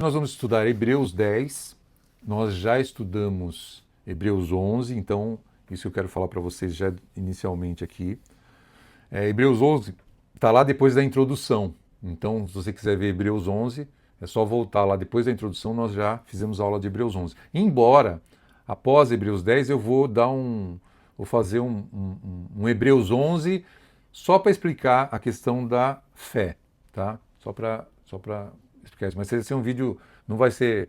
Nós vamos estudar Hebreus 10, nós já estudamos Hebreus 11, então isso eu quero falar para vocês já inicialmente aqui. Hebreus 11 está lá depois da introdução, então se você quiser ver Hebreus 11, é só voltar lá depois da introdução, nós já fizemos aula de Hebreus 11. Embora, após Hebreus 10, eu vou fazer um Hebreus 11 só para explicar a questão da fé, tá? Só para explicar isso. Mas esse é um vídeo, não vai ser,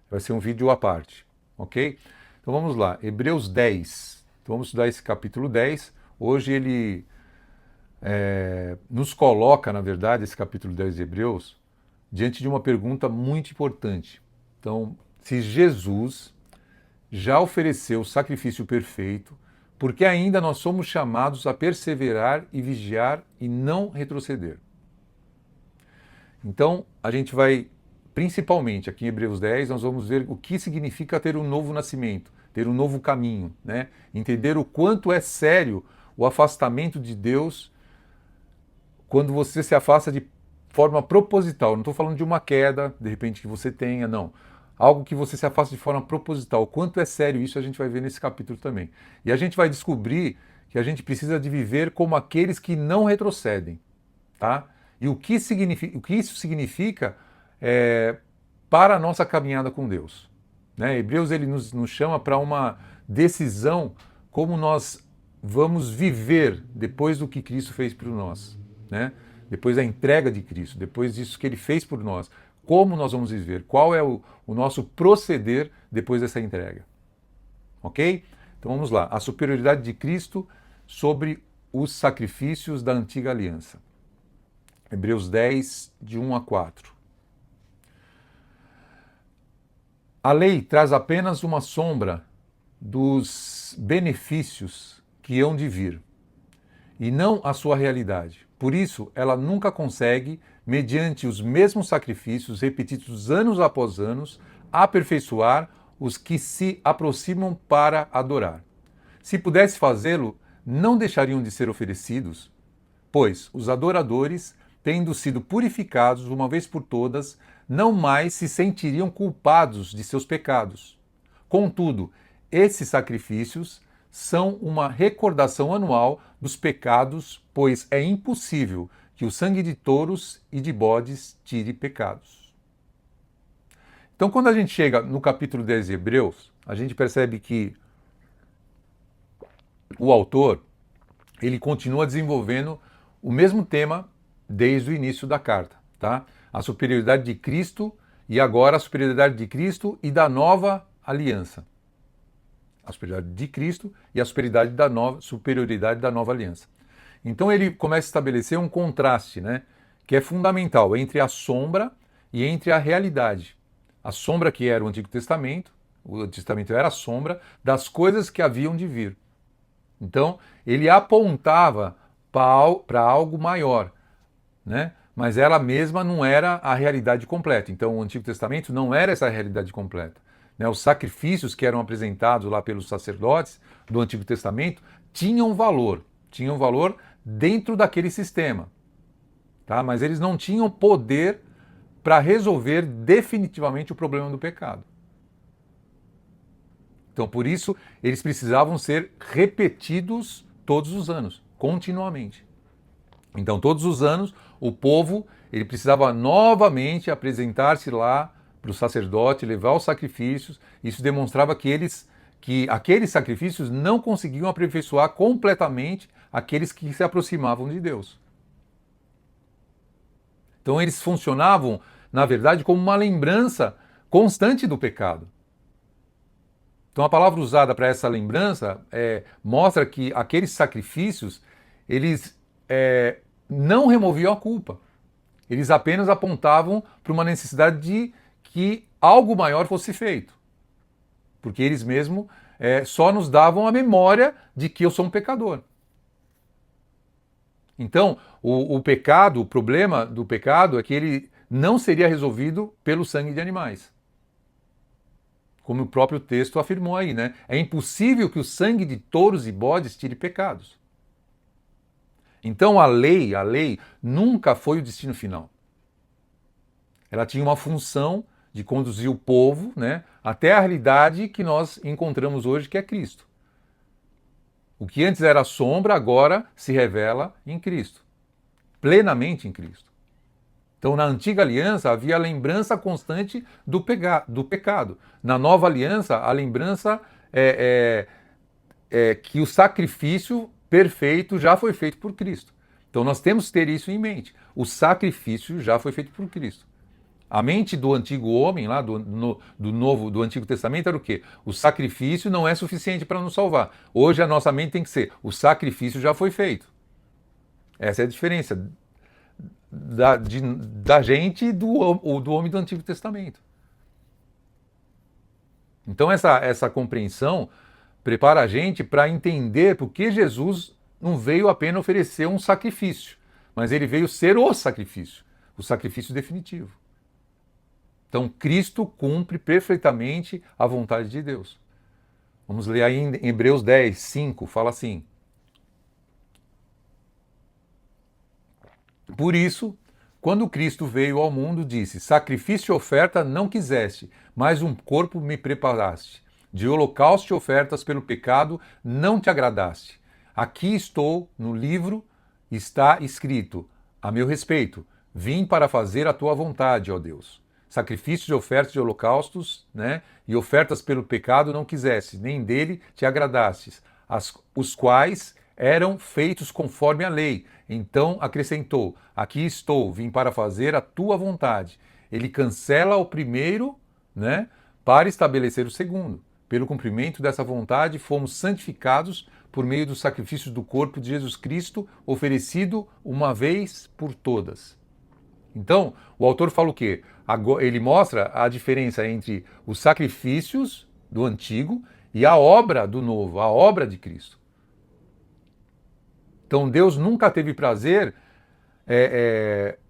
vai ser um vídeo à parte, ok? Então vamos lá, Hebreus 10. Então vamos estudar esse capítulo 10. Hoje ele nos coloca, na verdade, esse capítulo 10 de Hebreus, diante de uma pergunta muito importante. Então, se Jesus já ofereceu o sacrifício perfeito, por que ainda nós somos chamados a perseverar e vigiar e não retroceder? Então, a gente vai, principalmente aqui em Hebreus 10, nós vamos ver o que significa ter um novo nascimento, ter um novo caminho, né? Entender o quanto é sério o afastamento de Deus quando você se afasta de forma proposital. Não estou falando de uma queda, de repente, que você tenha, não. Algo que você se afasta de forma proposital. O quanto é sério isso a gente vai ver nesse capítulo também. E a gente vai descobrir que a gente precisa de viver como aqueles que não retrocedem, tá? E o que isso significa para a nossa caminhada com Deus, né? Hebreus ele nos chama para uma decisão como nós vamos viver depois do que Cristo fez por nós, né? Depois da entrega de Cristo, depois disso que Ele fez por nós, como nós vamos viver, qual é o nosso proceder depois dessa entrega, ok? Então vamos lá, a superioridade de Cristo sobre os sacrifícios da antiga aliança. Hebreus 10, de 1 a 4. A lei traz apenas uma sombra dos benefícios que hão de vir, e não a sua realidade. Por isso, ela nunca consegue, mediante os mesmos sacrifícios repetidos anos após anos, aperfeiçoar os que se aproximam para adorar. Se pudesse fazê-lo, não deixariam de ser oferecidos, pois os adoradores, tendo sido purificados uma vez por todas, não mais se sentiriam culpados de seus pecados. Contudo, esses sacrifícios são uma recordação anual dos pecados, pois é impossível que o sangue de touros e de bodes tire pecados. Então, quando a gente chega no capítulo 10 de Hebreus, a gente percebe que o autor ele continua desenvolvendo o mesmo tema desde o início da carta, tá? A superioridade de Cristo e agora a superioridade de Cristo e da nova aliança. A superioridade de Cristo e a superioridade da nova aliança. Então ele começa a estabelecer um contraste, né, que é fundamental entre a sombra e entre a realidade. A sombra que era o Antigo Testamento era a sombra das coisas que haviam de vir. Então ele apontava para algo maior, né? Mas ela mesma não era a realidade completa. Então o Antigo Testamento não era essa realidade completa. Os sacrifícios que eram apresentados lá pelos sacerdotes do Antigo Testamento tinham valor dentro daquele sistema, tá? Mas eles não tinham poder para resolver definitivamente o problema do pecado. Então, por isso, eles precisavam ser repetidos todos os anos, continuamente. Então, todos os anos, o povo ele precisava novamente apresentar-se lá para o sacerdote, levar os sacrifícios. Isso demonstrava que aqueles sacrifícios não conseguiam aperfeiçoar completamente aqueles que se aproximavam de Deus. Então eles funcionavam, na verdade, como uma lembrança constante do pecado. Então a palavra usada para essa lembrança mostra que aqueles sacrifícios, eles não removiam a culpa. Eles apenas apontavam para uma necessidade de que algo maior fosse feito. Porque eles mesmos só nos davam a memória de que eu sou um pecador. Então, o problema do pecado é que ele não seria resolvido pelo sangue de animais. Como o próprio texto afirmou aí, né? É impossível que o sangue de touros e bodes tire pecados. Então a lei nunca foi o destino final. Ela tinha uma função de conduzir o povo, né, até a realidade que nós encontramos hoje, que é Cristo. O que antes era sombra, agora se revela em Cristo, plenamente em Cristo. Então, na antiga aliança, havia a lembrança constante do pecado. Na nova aliança, a lembrança é que o sacrifício perfeito já foi feito por Cristo. Então, nós temos que ter isso em mente. O sacrifício já foi feito por Cristo. A mente do antigo homem, lá do Antigo Testamento, era o quê? O sacrifício não é suficiente para nos salvar. Hoje a nossa mente tem que ser: o sacrifício já foi feito. Essa é a diferença da gente e do homem do Antigo Testamento. Então essa compreensão prepara a gente para entender por que Jesus não veio apenas oferecer um sacrifício, mas ele veio ser o sacrifício definitivo. Então Cristo cumpre perfeitamente a vontade de Deus. Vamos ler aí em Hebreus 10, 5, fala assim: por isso, quando Cristo veio ao mundo, disse: sacrifício e oferta não quiseste, mas um corpo me preparaste. De holocausto e ofertas pelo pecado não te agradaste. Aqui estou, no livro está escrito, a meu respeito: vim para fazer a tua vontade, ó Deus. Sacrifícios e ofertas de holocaustos, né, e ofertas pelo pecado não quiseste, nem dele te agradastes, os quais eram feitos conforme a lei. Então acrescentou: aqui estou, vim para fazer a tua vontade. Ele cancela o primeiro, né, para estabelecer o segundo. Pelo cumprimento dessa vontade, fomos santificados por meio dos sacrifícios do corpo de Jesus Cristo, oferecido uma vez por todas. Então, o autor fala o quê? Ele mostra a diferença entre os sacrifícios do antigo e a obra do novo, a obra de Cristo. Então, Deus nunca teve prazer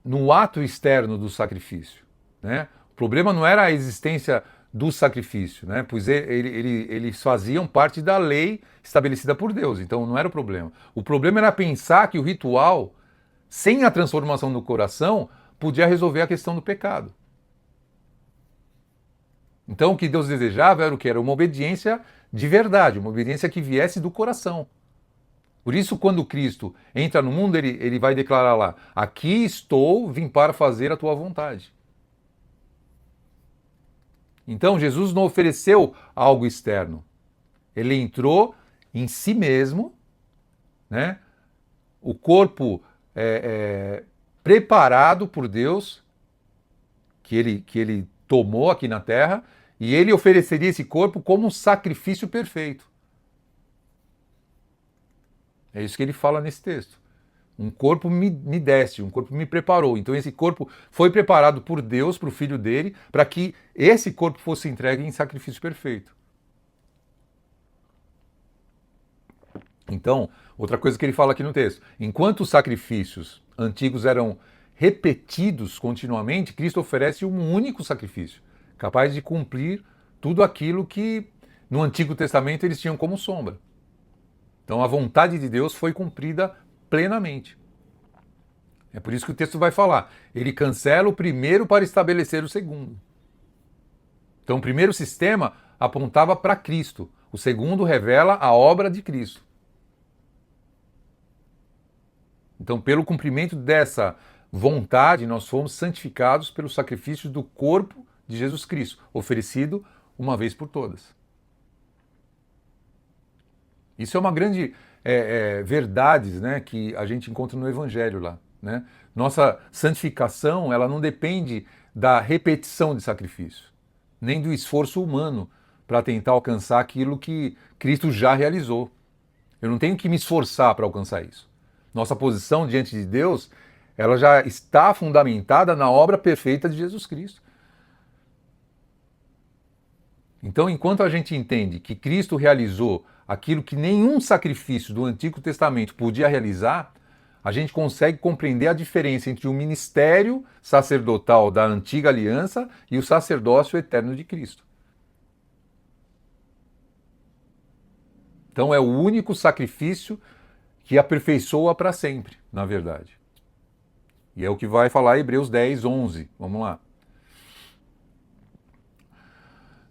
no ato externo do sacrifício, né? O problema não era a existência do sacrifício, né? Pois eles faziam parte da lei estabelecida por Deus, então não era o problema. O problema era pensar que o ritual, sem a transformação do coração, podia resolver a questão do pecado. Então o que Deus desejava era o que? Era uma obediência de verdade, uma obediência que viesse do coração. Por isso, quando Cristo entra no mundo, ele vai declarar lá: aqui estou, vim para fazer a tua vontade. Então Jesus não ofereceu algo externo. Ele entrou em si mesmo, né? O corpo preparado por Deus, que ele tomou aqui na terra, e ele ofereceria esse corpo como um sacrifício perfeito. É isso que ele fala nesse texto. Um corpo me deste, um corpo me preparou. Então esse corpo foi preparado por Deus, para o Filho dele, para que esse corpo fosse entregue em sacrifício perfeito. Então, outra coisa que ele fala aqui no texto: enquanto os sacrifícios antigos eram repetidos continuamente, Cristo oferece um único sacrifício, capaz de cumprir tudo aquilo que no Antigo Testamento eles tinham como sombra. Então a vontade de Deus foi cumprida plenamente. É por isso que o texto vai falar: ele cancela o primeiro para estabelecer o segundo. Então o primeiro sistema apontava para Cristo, o segundo revela a obra de Cristo. Então, pelo cumprimento dessa vontade, nós fomos santificados pelo sacrifício do corpo de Jesus Cristo, oferecido uma vez por todas. Isso é uma grande verdade, né, que a gente encontra no Evangelho lá, né? Nossa santificação, ela não depende da repetição de sacrifício, nem do esforço humano para tentar alcançar aquilo que Cristo já realizou. Eu não tenho que me esforçar para alcançar isso. Nossa posição diante de Deus, ela já está fundamentada na obra perfeita de Jesus Cristo. Então, enquanto a gente entende que Cristo realizou aquilo que nenhum sacrifício do Antigo Testamento podia realizar, a gente consegue compreender a diferença entre o ministério sacerdotal da antiga aliança e o sacerdócio eterno de Cristo. Então é o único sacrifício que aperfeiçoa para sempre, na verdade. E é o que vai falar Hebreus 10, 11. Vamos lá.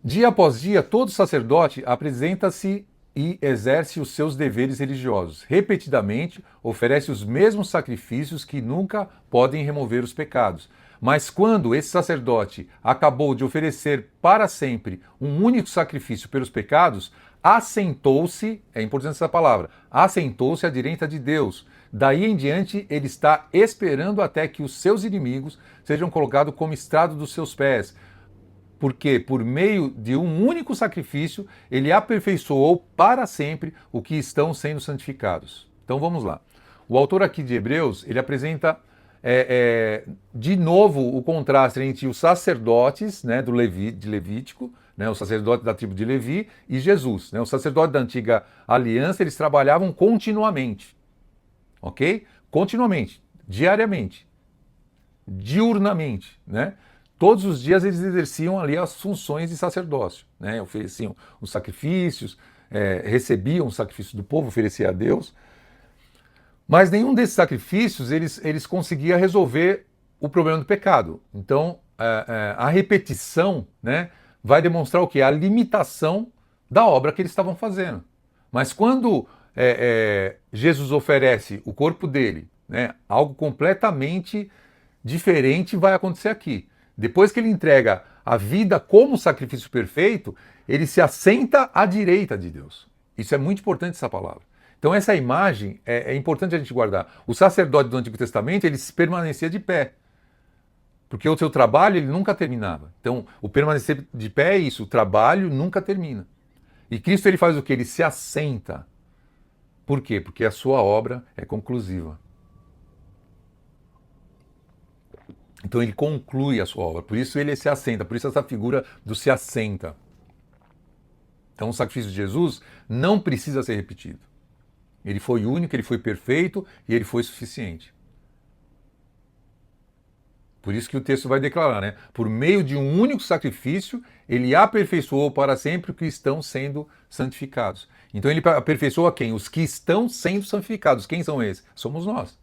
Dia após dia, todo sacerdote apresenta-se e exerce os seus deveres religiosos. Repetidamente, oferece os mesmos sacrifícios que nunca podem remover os pecados. Mas quando esse sacerdote acabou de oferecer para sempre um único sacrifício pelos pecados, assentou-se, é importante essa palavra, assentou-se à direita de Deus. Daí em diante, ele está esperando até que os seus inimigos sejam colocados como estrado dos seus pés. Porque, por meio de um único sacrifício, ele aperfeiçoou para sempre o que estão sendo santificados. Então vamos lá. O autor aqui de Hebreus, ele apresenta de novo o contraste entre os sacerdotes, né, de Levítico, né, o sacerdote da tribo de Levi, e Jesus. Né, os sacerdotes da antiga aliança, eles trabalhavam continuamente. Ok? Continuamente, diariamente, diurnamente, né? Todos os dias eles exerciam ali as funções de sacerdócio, né? Ofereciam os sacrifícios, recebiam os sacrifícios do povo, oferecia a Deus. Mas nenhum desses sacrifícios eles conseguia resolver o problema do pecado. Então, a repetição, né, vai demonstrar o quê? A limitação da obra que eles estavam fazendo. Mas quando Jesus oferece o corpo dele, né, algo completamente diferente vai acontecer aqui. Depois que ele entrega a vida como sacrifício perfeito, ele se assenta à direita de Deus. Isso é muito importante, essa palavra. Então essa imagem é importante a gente guardar. O sacerdote do Antigo Testamento, ele permanecia de pé. Porque o seu trabalho, ele nunca terminava. Então, o permanecer de pé é isso, o trabalho nunca termina. E Cristo, ele faz o quê? Ele se assenta. Por quê? Porque a sua obra é conclusiva. Então ele conclui a sua obra, por isso ele se assenta, por isso essa figura do se assenta. Então o sacrifício de Jesus não precisa ser repetido. Ele foi único, ele foi perfeito e ele foi suficiente. Por isso que o texto vai declarar, né? Por meio de um único sacrifício, ele aperfeiçoou para sempre os que estão sendo santificados. Então ele aperfeiçoa quem? Os que estão sendo santificados. Quem são esses? Somos nós.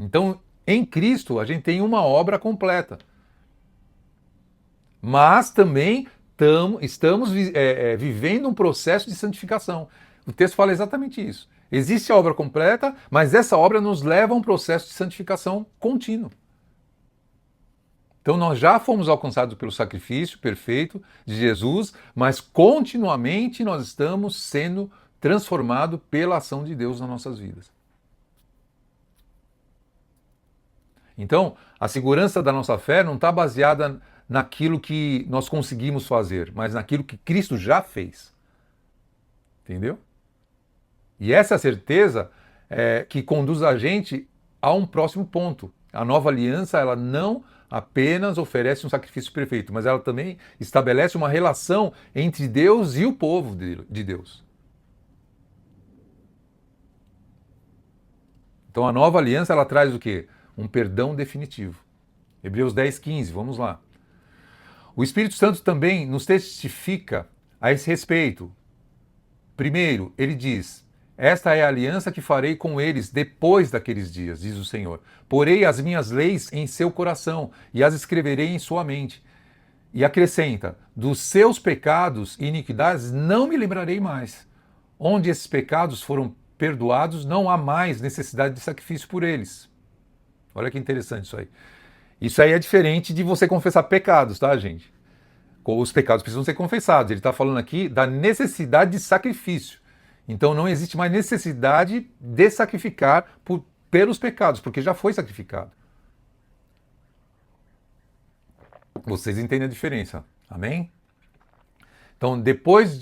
Então, em Cristo, a gente tem uma obra completa. Mas também estamos vivendo um processo de santificação. O texto fala exatamente isso. Existe a obra completa, mas essa obra nos leva a um processo de santificação contínuo. Então nós já fomos alcançados pelo sacrifício perfeito de Jesus, mas continuamente nós estamos sendo transformados pela ação de Deus nas nossas vidas. Então, a segurança da nossa fé não está baseada naquilo que nós conseguimos fazer, mas naquilo que Cristo já fez. Entendeu? E essa certeza que conduz a gente a um próximo ponto. A nova aliança, ela não apenas oferece um sacrifício perfeito, mas ela também estabelece uma relação entre Deus e o povo de Deus. Então a nova aliança, ela traz o quê? Um perdão definitivo. Hebreus 10:15, vamos lá. O Espírito Santo também nos testifica a esse respeito. Primeiro, ele diz: esta é a aliança que farei com eles depois daqueles dias, diz o Senhor. Porei as minhas leis em seu coração e as escreverei em sua mente. E acrescenta: dos seus pecados e iniquidades não me lembrarei mais. Onde esses pecados foram perdoados, não há mais necessidade de sacrifício por eles. Olha que interessante isso aí. Isso aí é diferente de você confessar pecados, tá, gente? Os pecados precisam ser confessados. Ele está falando aqui da necessidade de sacrifício. Então não existe mais necessidade de sacrificar pelos pecados, porque já foi sacrificado. Vocês entendem a diferença, amém? Então, depois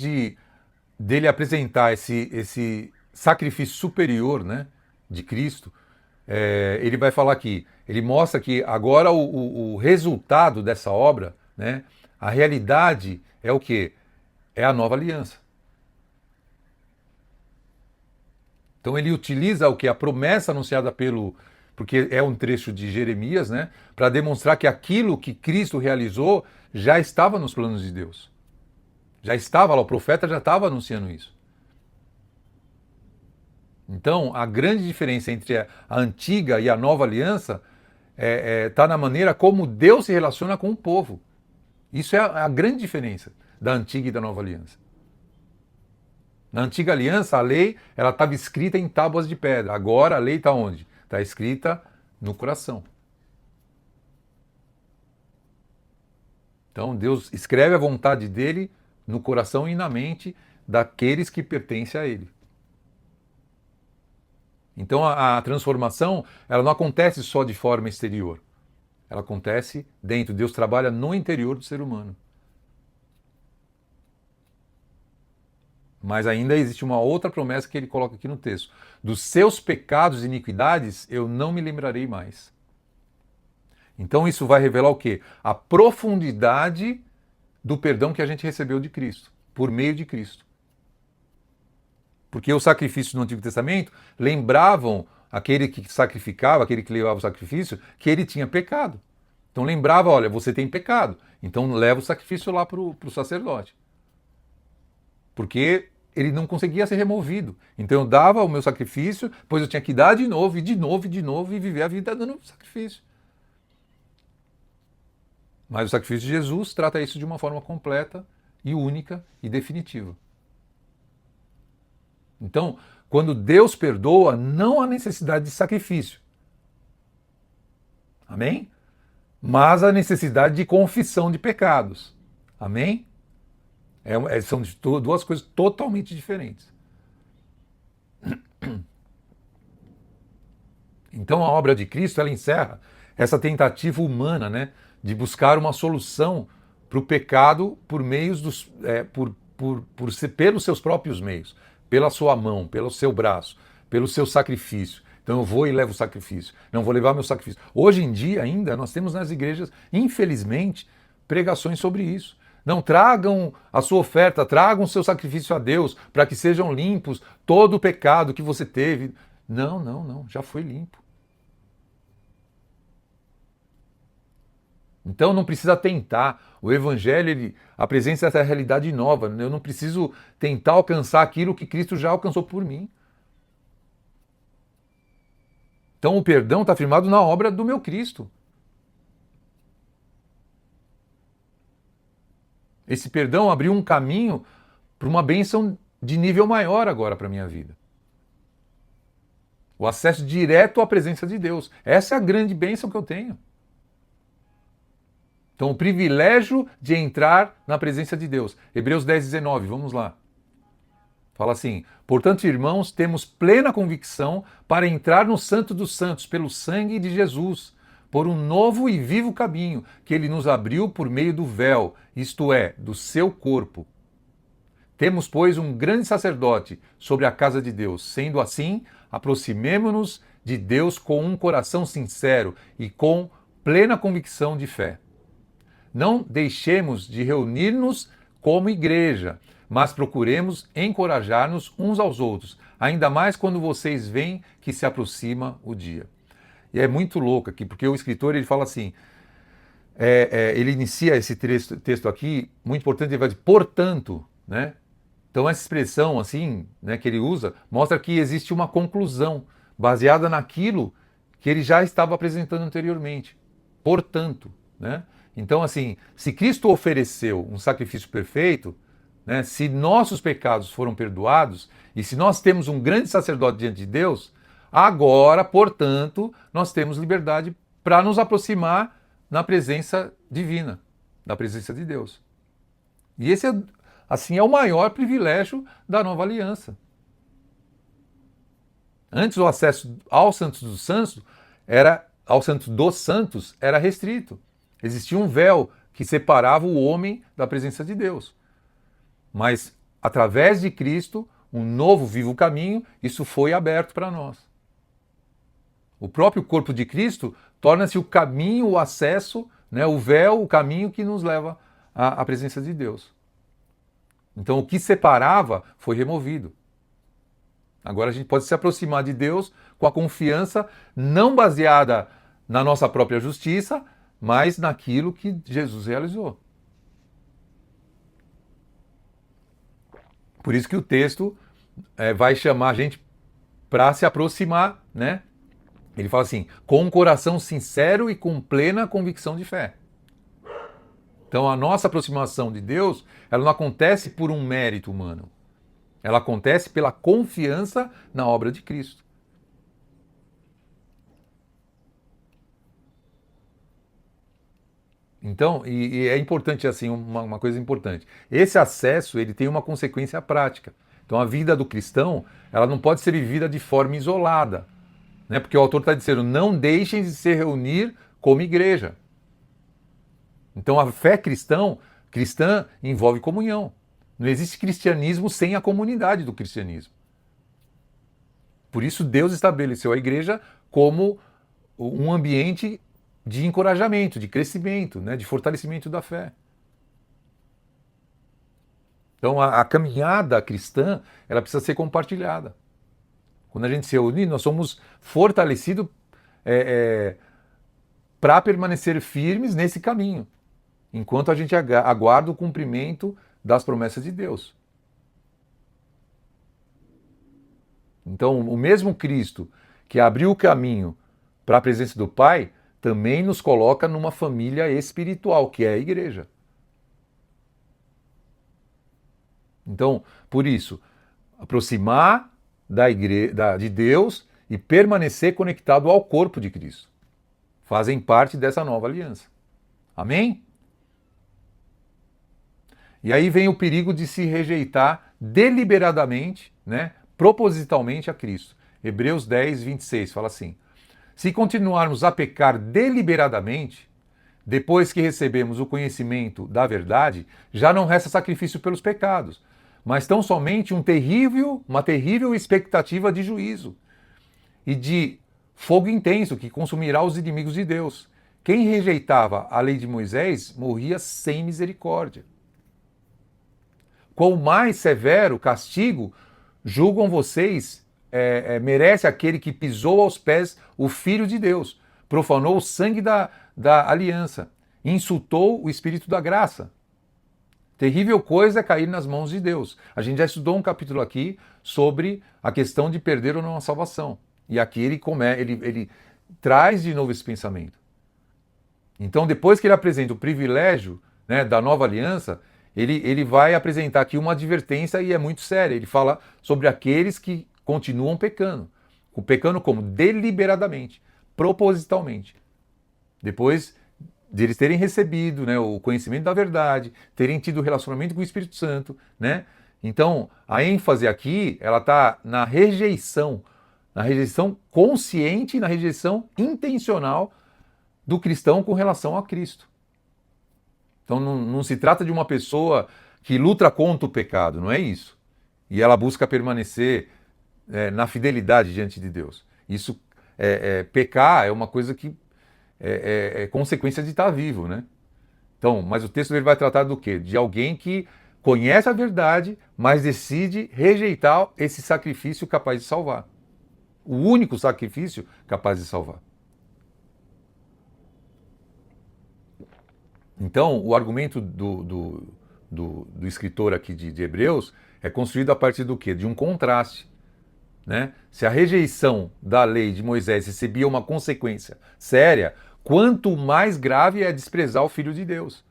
dele apresentar esse sacrifício superior, né, de Cristo, ele vai falar aqui, ele mostra que agora o resultado dessa obra, né, a realidade é o quê? É a nova aliança. Então ele utiliza o que? A promessa anunciada porque é um trecho de Jeremias, né, para demonstrar que aquilo que Cristo realizou já estava nos planos de Deus. Já estava lá, o profeta já estava anunciando isso. Então, a grande diferença entre a antiga e a nova aliança está na maneira como Deus se relaciona com o povo. Isso é a grande diferença da antiga e da nova aliança. Na antiga aliança, a lei ela estava escrita em tábuas de pedra. Agora a lei está onde? Está escrita no coração. Então Deus escreve a vontade dele no coração e na mente daqueles que pertencem a ele. Então a transformação ela não acontece só de forma exterior. Ela acontece dentro. Deus trabalha no interior do ser humano. Mas ainda existe uma outra promessa que ele coloca aqui no texto. Dos seus pecados e iniquidades eu não me lembrarei mais. Então isso vai revelar o quê? A profundidade do perdão que a gente recebeu de Cristo, por meio de Cristo. Porque os sacrifícios no Antigo Testamento lembravam aquele que sacrificava, aquele que levava o sacrifício, que ele tinha pecado. Então lembrava, olha, você tem pecado, então leva o sacrifício lá para o sacerdote. Porque ele não conseguia ser removido. Então eu dava o meu sacrifício, depois eu tinha que dar de novo, e de novo, e de novo, e viver a vida dando sacrifício. Mas o sacrifício de Jesus trata isso de uma forma completa e única e definitiva. Então, quando Deus perdoa, não há necessidade de sacrifício. Amém? Mas a necessidade de confissão de pecados. Amém? São duas coisas totalmente diferentes. Então a obra de Cristo ela encerra essa tentativa humana, né, de buscar uma solução para o pecado por meios pelos seus próprios meios, pela sua mão, pelo seu braço, pelo seu sacrifício. Então eu vou e levo o sacrifício. Não vou levar meu sacrifício. Hoje em dia ainda nós temos nas igrejas, infelizmente, pregações sobre isso. Não tragam a sua oferta, tragam o seu sacrifício a Deus para que sejam limpos todo o pecado que você teve. Não, já foi limpo. Então não precisa tentar. O Evangelho ele apresenta essa realidade nova. Eu não preciso tentar alcançar aquilo que Cristo já alcançou por mim. Então o perdão está firmado na obra do meu Cristo. Esse perdão abriu um caminho para uma bênção de nível maior agora para a minha vida. O acesso direto à presença de Deus. Essa é a grande bênção que eu tenho. Então, o privilégio de entrar na presença de Deus. Hebreus 10, 19, vamos lá. Fala assim: portanto, irmãos, temos plena convicção para entrar no Santo dos Santos pelo sangue de Jesus, por um novo e vivo caminho que ele nos abriu por meio do véu, isto é, do seu corpo. Temos, pois, um grande sacerdote sobre a casa de Deus. Sendo assim, aproximemo-nos de Deus com um coração sincero e com plena convicção de fé. Não deixemos de reunir-nos como igreja, mas procuremos encorajar-nos uns aos outros, ainda mais quando vocês veem que se aproxima o dia. E é muito louco aqui, porque o escritor ele fala assim, ele inicia esse texto aqui, muito importante, ele vai dizer, portanto, né? Então essa expressão assim, né, que ele usa, mostra que existe uma conclusão, baseada naquilo que ele já estava apresentando anteriormente. Portanto, né? Então, assim, se Cristo ofereceu um sacrifício perfeito, né, se nossos pecados foram perdoados, e se nós temos um grande sacerdote diante de Deus, agora, portanto, nós temos liberdade para nos aproximar na presença divina, na presença de Deus. E esse, assim, é o maior privilégio da nova aliança. Antes o acesso ao Santo dos Santos era restrito. Existia um véu que separava o homem da presença de Deus. Mas, através de Cristo, um novo vivo caminho, isso foi aberto para nós. O próprio corpo de Cristo torna-se o caminho, o acesso, né, o véu, o caminho que nos leva à presença de Deus. Então, o que separava foi removido. Agora a gente pode se aproximar de Deus com a confiança não baseada na nossa própria justiça, mas naquilo que Jesus realizou. Por isso que o texto vai chamar a gente para se aproximar, né? Ele fala assim, com um coração sincero e com plena convicção de fé. Então a nossa aproximação de Deus, ela não acontece por um mérito humano. Ela acontece pela confiança na obra de Cristo. Então, e é importante assim, uma coisa importante. Esse acesso, ele tem uma consequência prática. Então a vida do cristão, ela não pode ser vivida de forma isolada, né? Porque o autor está dizendo, não deixem de se reunir como igreja. Então a fé cristã envolve comunhão. Não existe cristianismo sem a comunidade do cristianismo. Por isso Deus estabeleceu a igreja como um ambiente de encorajamento, de crescimento, né, de fortalecimento da fé. Então a caminhada cristã, ela precisa ser compartilhada. Quando a gente se reúne, nós somos fortalecidos para permanecer firmes nesse caminho, enquanto a gente aguarda o cumprimento das promessas de Deus. Então, o mesmo Cristo que abriu o caminho para a presença do Pai, também nos coloca numa família espiritual, que é a igreja. Então, por isso, aproximar de Deus e permanecer conectado ao corpo de Cristo fazem parte dessa nova aliança. Amém? E aí vem o perigo de se rejeitar deliberadamente, né, propositalmente a Cristo. Hebreus 10, 26 fala assim: se continuarmos a pecar deliberadamente, depois que recebemos o conhecimento da verdade, já não resta sacrifício pelos pecados, mas tão somente uma terrível expectativa de juízo e de fogo intenso que consumirá os inimigos de Deus. Quem rejeitava a lei de Moisés morria sem misericórdia. Quão mais severo castigo julgam vocês merece aquele que pisou aos pés o Filho de Deus, profanou o sangue da aliança, insultou o Espírito da graça. Terrível coisa é cair nas mãos de Deus. A gente já estudou um capítulo aqui sobre a questão de perder ou não a salvação. E aqui ele traz de novo esse pensamento. Então, depois que ele apresenta o privilégio, né, da nova aliança, ele vai apresentar aqui uma advertência e é muito séria. Ele fala sobre aqueles que continuam pecando. Pecando como? Deliberadamente, propositalmente. Depois de eles terem recebido, né, o conhecimento da verdade, terem tido relacionamento com o Espírito Santo, né? Então, a ênfase aqui, ela está na rejeição consciente e na rejeição intencional do cristão com relação a Cristo. Então não se trata de uma pessoa que luta contra o pecado, não é isso. E ela busca permanecer na fidelidade diante de Deus. Isso, pecar é uma coisa que é consequência de estar vivo, né? Então, mas o texto ele vai tratar do quê? De alguém que conhece a verdade, mas decide rejeitar esse sacrifício capaz de salvar. O único sacrifício capaz de salvar. Então, o argumento do escritor aqui de Hebreus é construído a partir do quê? De um contraste. Né? Se a rejeição da lei de Moisés recebia uma consequência séria, quanto mais grave é desprezar o Filho de Deus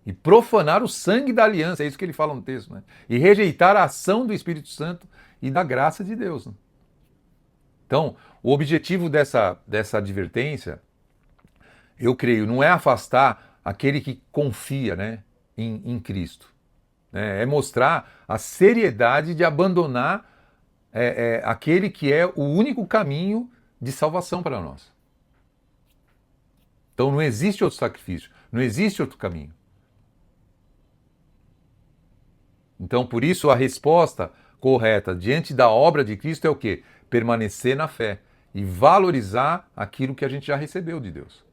e profanar o sangue da aliança, é isso que ele fala no texto, né? E rejeitar a ação do Espírito Santo e da graça de Deus. Né? Então, o objetivo dessa advertência, eu creio, não é afastar aquele que confia, né, em Cristo. Né? É mostrar a seriedade de abandonar aquele que é o único caminho de salvação para nós. Então não existe outro sacrifício, não existe outro caminho. Então por isso a resposta correta diante da obra de Cristo é o quê? Permanecer na fé e valorizar aquilo que a gente já recebeu de Deus.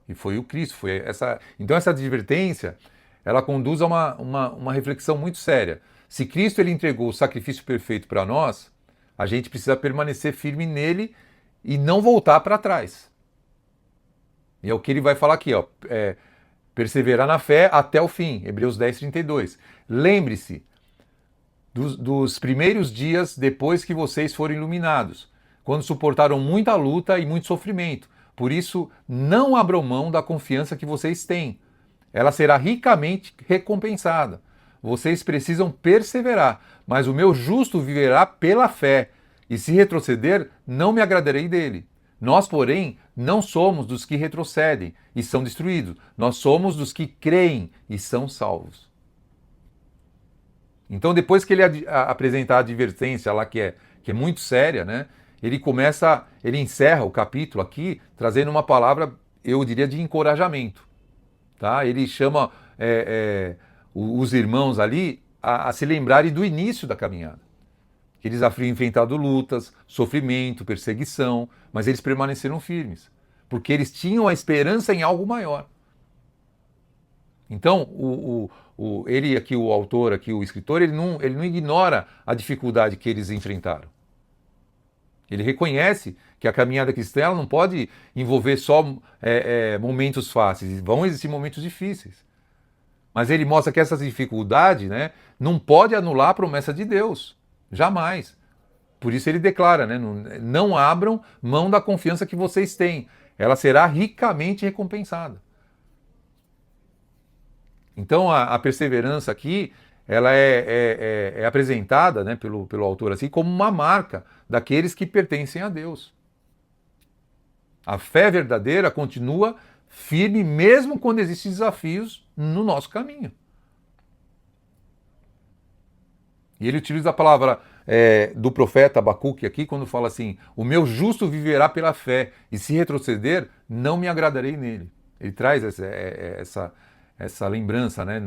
E foi o Cristo, foi essa. Então essa advertência, ela conduz a uma reflexão muito séria. Se Cristo ele entregou o sacrifício perfeito para nós, a gente precisa permanecer firme nele e não voltar para trás. E é o que ele vai falar aqui, ó, perseverar na fé até o fim, Hebreus 10, 32. Lembre-se dos primeiros dias depois que vocês foram iluminados, quando suportaram muita luta e muito sofrimento. Por isso, não abram mão da confiança que vocês têm, ela será ricamente recompensada. Vocês precisam perseverar, mas o meu justo viverá pela fé, e se retroceder, não me agradarei dele. Nós, porém, não somos dos que retrocedem e são destruídos. Nós somos dos que creem e são salvos. Então, depois que ele apresentar a advertência lá, que é muito séria, né? Ele encerra o capítulo aqui trazendo uma palavra, eu diria, de encorajamento. Tá? Ele chama os irmãos ali a se lembrarem do início da caminhada. Eles haviam enfrentado lutas, sofrimento, perseguição, mas eles permaneceram firmes, porque eles tinham a esperança em algo maior. Então, ele aqui, o autor, aqui, o escritor, ele não ignora a dificuldade que eles enfrentaram. Ele reconhece que a caminhada cristã ela não pode envolver só momentos fáceis, vão existir momentos difíceis. Mas ele mostra que essa dificuldade, né, não pode anular a promessa de Deus, jamais. Por isso ele declara, né, não abram mão da confiança que vocês têm, ela será ricamente recompensada. Então a perseverança aqui, ela é apresentada, né, pelo autor assim, como uma marca daqueles que pertencem a Deus. A fé verdadeira continua firme mesmo quando existem desafios no nosso caminho. E ele utiliza a palavra do profeta Abacuque aqui, quando fala assim, o meu justo viverá pela fé, e se retroceder, não me agradarei nele. Ele traz essa lembrança, né?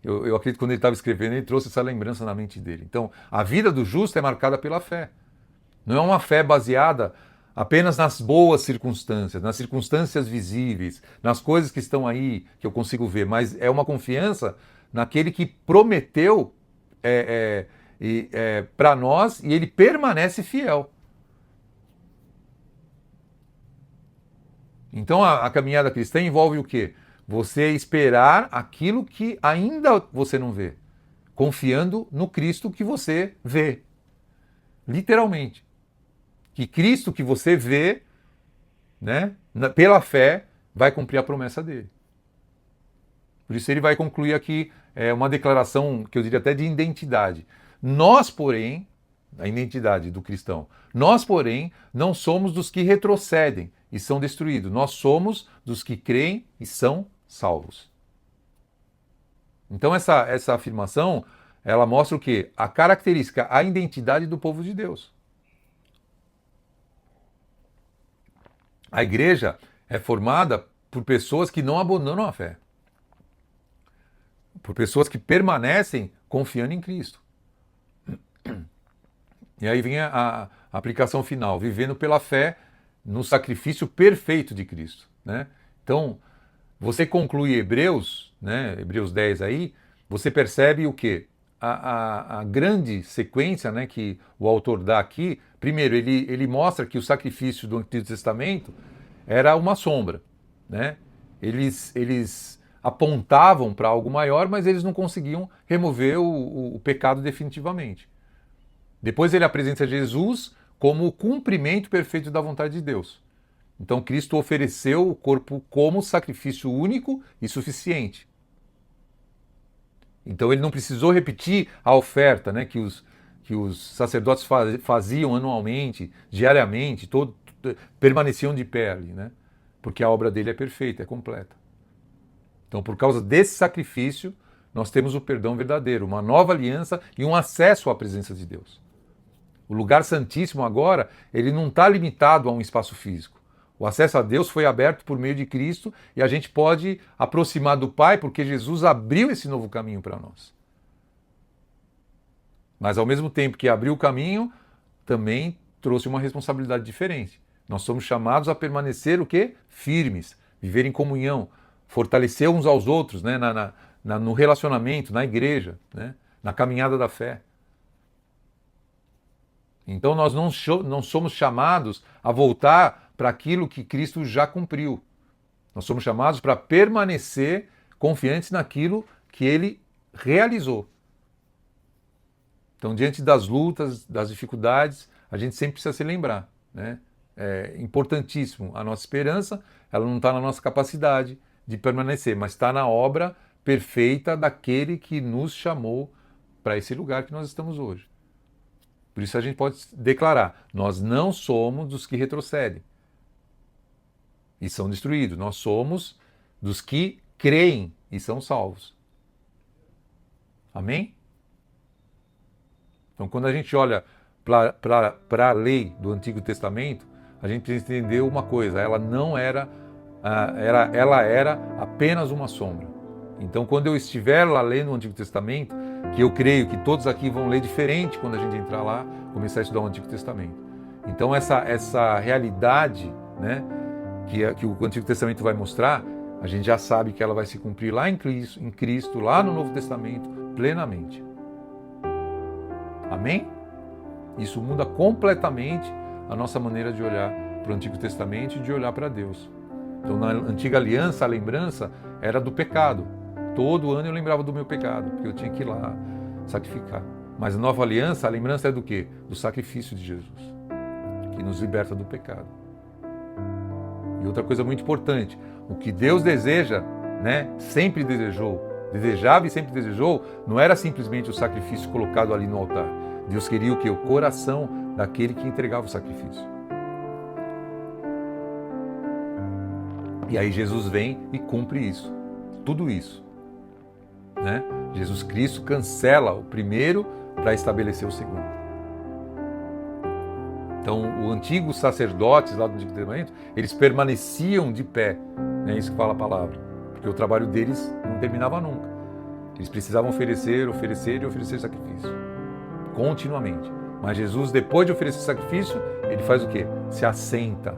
Eu acredito que quando ele estava escrevendo, ele trouxe essa lembrança na mente dele. Então, a vida do justo é marcada pela fé. Não é uma fé baseada apenas nas boas circunstâncias, nas circunstâncias visíveis, nas coisas que estão aí, que eu consigo ver, mas é uma confiança naquele que prometeu para nós e ele permanece fiel. Então a caminhada cristã envolve o quê? Você esperar aquilo que ainda você não vê, confiando no Cristo que você vê, literalmente. Que Cristo que você vê, né, pela fé, vai cumprir a promessa dele. Por isso ele vai concluir aqui uma declaração, que eu diria até de identidade. Nós, porém, a identidade do cristão, nós, porém, não somos dos que retrocedem e são destruídos. Nós somos dos que creem e são salvos. Então essa afirmação, ela mostra o quê? A característica, a identidade do povo de Deus. A igreja é formada por pessoas que não abandonam a fé. Por pessoas que permanecem confiando em Cristo. E aí vem a aplicação final, vivendo pela fé no sacrifício perfeito de Cristo, né? Então, você conclui Hebreus, né, Hebreus 10 aí, você percebe o quê? A grande sequência, né, que o autor dá aqui. Primeiro, ele mostra que o sacrifício do Antigo Testamento era uma sombra, né? Eles apontavam para algo maior, mas eles não conseguiam remover o pecado definitivamente. Depois ele apresenta Jesus como o cumprimento perfeito da vontade de Deus. Então Cristo ofereceu o corpo como sacrifício único e suficiente. Então ele não precisou repetir a oferta, né, que os sacerdotes faziam anualmente, diariamente, permaneciam de pé ali, né? Porque a obra dele é perfeita, é completa. Então, por causa desse sacrifício, nós temos o perdão verdadeiro, uma nova aliança e um acesso à presença de Deus. O lugar santíssimo agora, ele não está limitado a um espaço físico. O acesso a Deus foi aberto por meio de Cristo e a gente pode aproximar do Pai porque Jesus abriu esse novo caminho para nós. Mas ao mesmo tempo que abriu o caminho, também trouxe uma responsabilidade diferente. Nós somos chamados a permanecer o quê? Firmes, viver em comunhão, fortalecer uns aos outros, né? No relacionamento, na igreja, né? Na caminhada da fé. Então nós não somos chamados a voltar para aquilo que Cristo já cumpriu. Nós somos chamados para permanecer confiantes naquilo que Ele realizou. Então, diante das lutas, das dificuldades, a gente sempre precisa se lembrar, né? É importantíssimo a nossa esperança, ela não está na nossa capacidade, de permanecer, mas está na obra perfeita daquele que nos chamou para esse lugar que nós estamos hoje. Por isso a gente pode declarar, nós não somos dos que retrocedem e são destruídos, nós somos dos que creem e são salvos. Amém? Então quando a gente olha para a lei do Antigo Testamento, a gente precisa entender uma coisa, ela não era, ela era apenas uma sombra. Então quando eu estiver lá lendo o Antigo Testamento, que eu creio que todos aqui vão ler diferente quando a gente entrar lá, começar a estudar o Antigo Testamento. Então essa realidade, né, que o Antigo Testamento vai mostrar, a gente já sabe que ela vai se cumprir lá em Cristo, lá no Novo Testamento, plenamente. Amém? Isso muda completamente a nossa maneira de olhar para o Antigo Testamento e de olhar para Deus. Então na Antiga Aliança, a lembrança era do pecado. Todo ano eu lembrava do meu pecado, porque eu tinha que ir lá sacrificar. Mas na Nova Aliança, a lembrança é do quê? Do sacrifício de Jesus, que nos liberta do pecado. E outra coisa muito importante, o que Deus deseja, né, sempre desejou, desejava e sempre desejou, não era simplesmente o sacrifício colocado ali no altar. Deus queria o quê? O coração daquele que entregava o sacrifício. E aí Jesus vem e cumpre isso, tudo isso. Né? Jesus Cristo cancela o primeiro para estabelecer o segundo. Então, os antigos sacerdotes lá do Antigo Testamento, eles permaneciam de pé, é isso que fala a palavra, porque o trabalho deles não terminava nunca. Eles precisavam oferecer sacrifício, continuamente. Mas Jesus, depois de oferecer sacrifício, ele faz o quê? Se assenta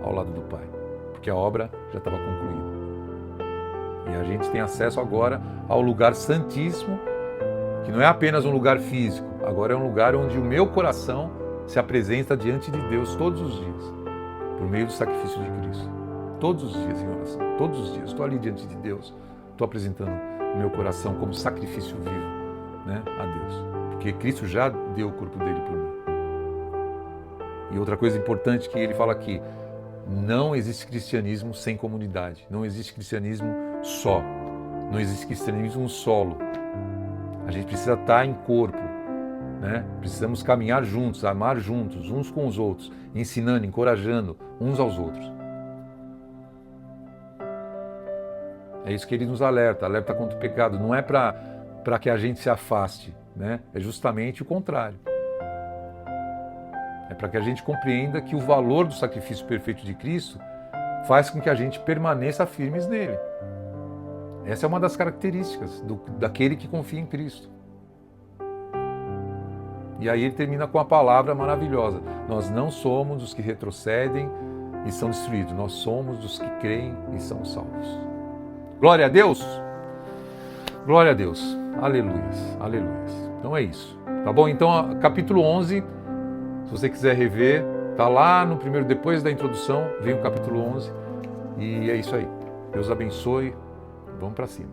ao lado do Pai, porque a obra já estava concluída. E a gente tem acesso agora ao lugar santíssimo, que não é apenas um lugar físico, agora é um lugar onde o meu coração se apresenta diante de Deus todos os dias, por meio do sacrifício de Cristo. Todos os dias em oração, todos os dias. Estou ali diante de Deus, estou apresentando o meu coração como sacrifício vivo, né, a Deus. Porque Cristo já deu o corpo dele por mim. E outra coisa importante que ele fala aqui, não existe cristianismo sem comunidade, não existe cristianismo só, não existe cristianismo solo. A gente precisa estar em corpo, né? Precisamos caminhar juntos, amar juntos, uns com os outros, ensinando, encorajando uns aos outros. É isso que ele nos alerta contra o pecado. Não é para que a gente se afaste, né? É justamente o contrário. É para que a gente compreenda que o valor do sacrifício perfeito de Cristo faz com que a gente permaneça firmes nele. Essa é uma das características daquele que confia em Cristo. E aí ele termina com a palavra maravilhosa. Nós não somos dos que retrocedem e são destruídos. Nós somos dos que creem e são salvos. Glória a Deus! Glória a Deus! Aleluias! Aleluias! Então é isso. Tá bom? Então, capítulo 11, se você quiser rever, tá lá no primeiro, depois da introdução, vem o capítulo 11. E é isso aí. Deus abençoe. Vamos para cima.